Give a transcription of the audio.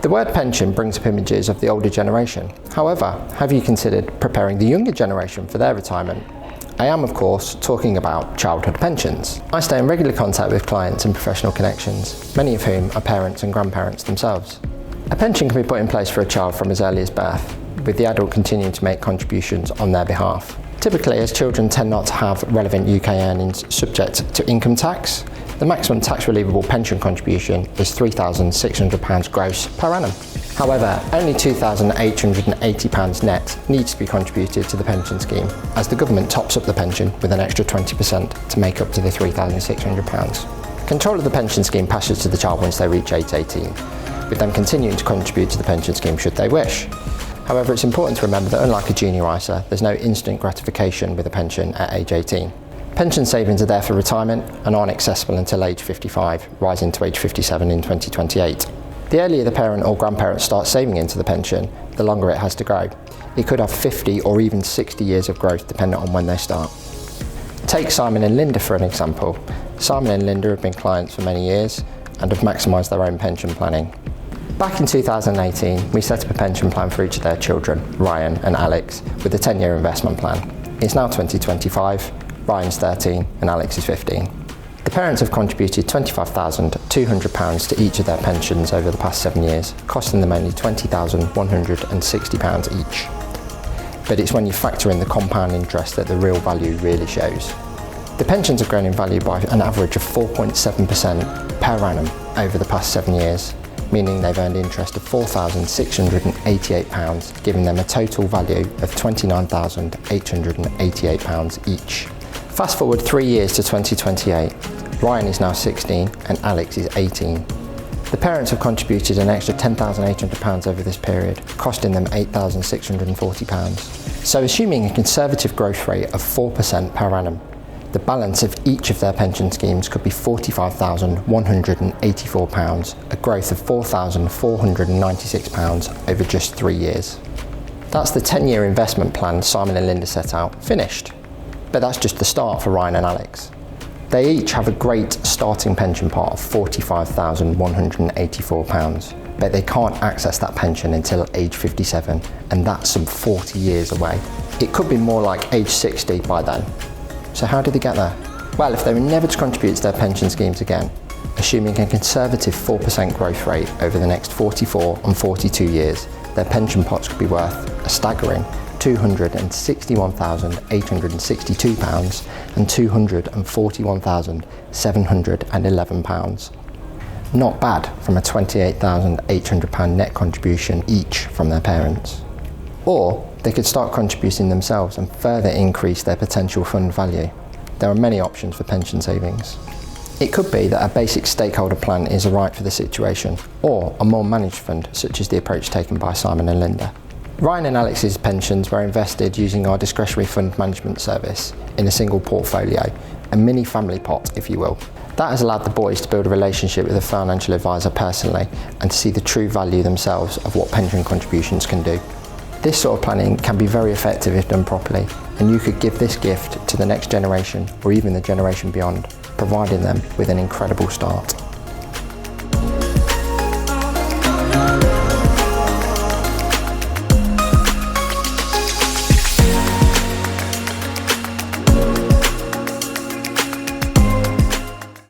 The word pension brings up images of the older generation. However, have you considered preparing the younger generation for their retirement? I am, of course, talking about childhood pensions. I stay in regular contact with clients and professional connections, many of whom are parents and grandparents themselves. A pension can be put in place for a child from as early as birth, with the adult continuing to make contributions on their behalf. Typically, as children tend not to have relevant UK earnings subject to income tax, the maximum tax relievable pension contribution is £3,600 gross per annum. However, only £2,880 net needs to be contributed to the pension scheme, as the government tops up the pension with an extra 20% to make up to the £3,600. Control of the pension scheme passes to the child once they reach age 18, with them continuing to contribute to the pension scheme should they wish. However, it's important to remember that unlike a junior ISA, there's no instant gratification with a pension at age 18. Pension savings are there for retirement and aren't accessible until age 55, rising to age 57 in 2028. The earlier the parent or grandparent starts saving into the pension, the longer it has to grow. It could have 50 or even 60 years of growth depending on when they start. Take Simon and Linda for an example. Simon and Linda have been clients for many years and have maximised their own pension planning. Back in 2018, we set up a pension plan for each of their children, Ryan and Alex, with a 10-year investment plan. It's now 2025, Ryan's 13 and Alex is 15. The parents have contributed £25,200 to each of their pensions over the past 7 years, costing them only £20,160 each. But it's when you factor in the compound interest that the real value really shows. The pensions have grown in value by an average of 4.7% per annum over the past 7 years, meaning they've earned interest of £4,688, giving them a total value of £29,888 each. Fast forward 3 years to 2028, Ryan is now 16 and Alex is 18. The parents have contributed an extra £10,800 over this period, costing them £8,640. So assuming a conservative growth rate of 4% per annum, the balance of each of their pension schemes could be £45,184, a growth of £4,496 over just 3 years. That's the 10-year investment plan Simon and Linda set out, finished. But that's just the start for Ryan and Alex. They each have a great starting pension pot of £45,184, but they can't access that pension until age 57, and that's some 40 years away. It could be more like age 60 by then. So how did they get there? Well, if they were never to contribute to their pension schemes again, assuming a conservative 4% growth rate over the next 44 and 42 years, their pension pots could be worth a staggering £261,862 and £241,711. Not bad from a £28,800 net contribution each from their parents. Or they could start contributing themselves and further increase their potential fund value. There are many options for pension savings. It could be that a basic stakeholder plan is right for the situation, or a more managed fund, such as the approach taken by Simon and Linda. Ryan and Alex's pensions were invested using our discretionary fund management service in a single portfolio, a mini family pot, if you will. That has allowed the boys to build a relationship with a financial advisor personally and to see the true value themselves of what pension contributions can do. This sort of planning can be very effective if done properly, and you could give this gift to the next generation or even the generation beyond, providing them with an incredible start.